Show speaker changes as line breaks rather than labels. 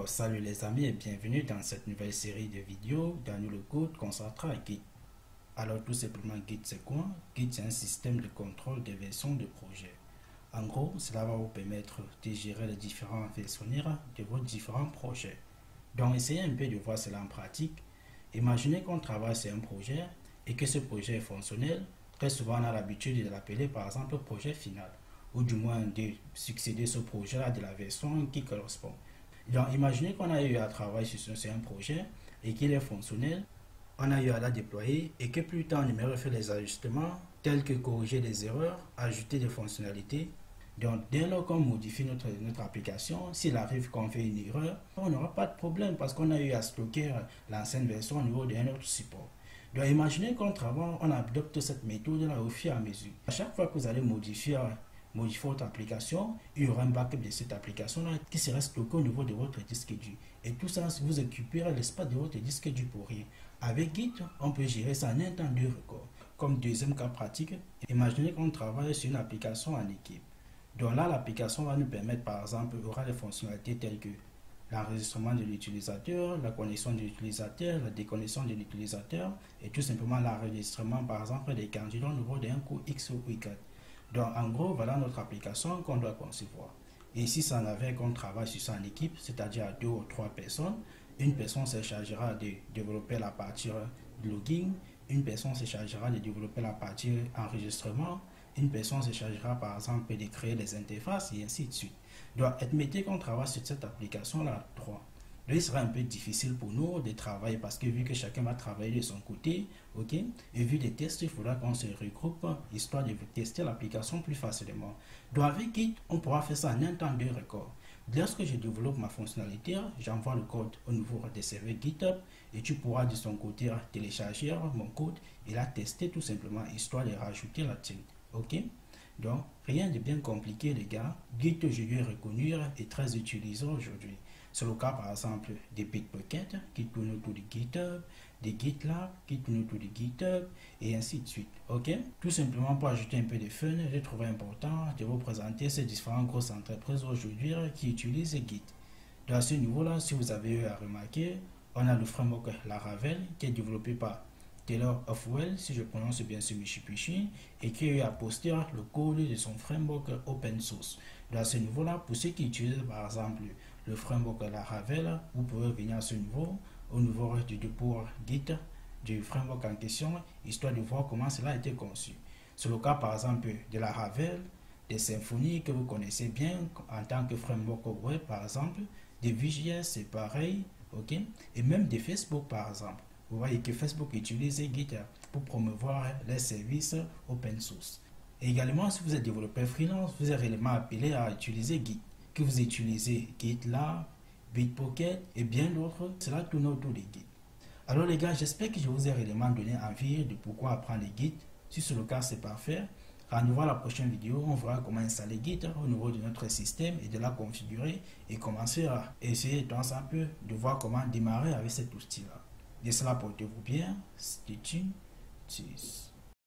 Alors, salut les amis et bienvenue dans cette nouvelle série de vidéos dans le code consacré à Git. Alors, tout simplement, Git c'est quoi? Git c'est un système de contrôle des versions de projet. En gros, cela va vous permettre de gérer les différents versionnaires de vos différents projets. Donc, essayez un peu de voir cela en pratique. Imaginez qu'on travaille sur un projet et que ce projet est fonctionnel. Très souvent, on a l'habitude de l'appeler par exemple projet final, ou du moins de succéder ce projet-là de la version qui correspond. Donc, imaginez qu'on a eu à travailler sur un projet et qu'il est fonctionnel, on a eu à la déployer et que plus tard on aimerait faire les ajustements tels que corriger les erreurs, ajouter des fonctionnalités. Donc, dès lors qu'on modifie notre application, s'il arrive qu'on fait une erreur, on n'aura pas de problème parce qu'on a eu à stocker l'ancienne version au niveau d'un autre support. Donc, imaginez qu'on travaille, on adopte cette méthode-là au fur et à mesure. À chaque fois que vous allez modifier votre application, il y aura un backup de cette application-là qui sera stocké au niveau de votre disque dur. Et tout ça, vous occupera l'espace de votre disque dur pour rien. Avec Git, on peut gérer ça en un temps de record. Comme deuxième cas pratique, imaginez qu'on travaille sur une application en équipe. Donc là, l'application va nous permettre, par exemple, il y aura des fonctionnalités telles que l'enregistrement de l'utilisateur, la connexion de l'utilisateur, la déconnexion de l'utilisateur et tout simplement l'enregistrement, par exemple, des candidats au niveau d'un cours X ou Y. Donc, en gros, voilà notre application qu'on doit concevoir. Et si ça en avait qu'on travaille sur ça en équipe, c'est-à-dire à 2 ou 3 personnes, une personne se chargera de développer la partie login, une personne se chargera de développer la partie enregistrement, une personne se chargera par exemple de créer les interfaces et ainsi de suite. Donc, admettez qu'on travaille sur cette application-là 3. Donc, il sera un peu difficile pour nous de travailler parce que vu que chacun va travailler de son côté, ok, et vu les tests, il faudra qu'on se regroupe histoire de tester l'application plus facilement. Donc, avec Git, on pourra faire ça en un temps de record. Lorsque je développe ma fonctionnalité, j'envoie le code au niveau des serveurs GitHub et tu pourras de son côté télécharger mon code et la tester tout simplement histoire de rajouter la tienne. Ok? Donc, rien de bien compliqué, les gars. Git aujourd'hui est reconnu et très utilisé aujourd'hui. C'est le cas, par exemple, des Bitbucket qui tournent autour de GitHub, des GitLab qui tournent autour de GitHub, et ainsi de suite. Ok? Tout simplement pour ajouter un peu de fun, j'ai trouvé important de vous présenter ces différentes grosses entreprises aujourd'hui qui utilisent Git. Dans ce niveau-là, si vous avez eu à remarquer, on a le framework Laravel qui est développé par Taylor Hofwell, si je prononce bien ce Michipichi, et qui a eu à poster le code de son framework open source. Dans ce niveau-là, pour ceux qui utilisent par exemple le framework Laravel, vous pouvez venir à ce niveau, au niveau du dépôt Git du framework en question, histoire de voir comment cela a été conçu. C'est le cas par exemple de Laravel, des Symfony que vous connaissez bien en tant que framework web par exemple, des Vue.js c'est pareil, ok, et même des Facebook par exemple. Vous voyez que Facebook utilise Git pour promouvoir les services open source. Et également, si vous êtes développeur freelance, vous êtes réellement appelé à utiliser Git. Que vous utilisez GitLab, Bitbucket et bien d'autres, cela tourne autour de Git. Alors les gars, j'espère que je vous ai réellement donné envie de pourquoi apprendre Git. Si c'est le cas, c'est parfait. Rendez-vous à la prochaine vidéo, on verra comment installer Git au niveau de notre système et de la configurer et commencer à essayer de temps un peu de voir comment démarrer avec cet outil-là. D'ici là, portez-vous bien. Stay tuned. Cheers.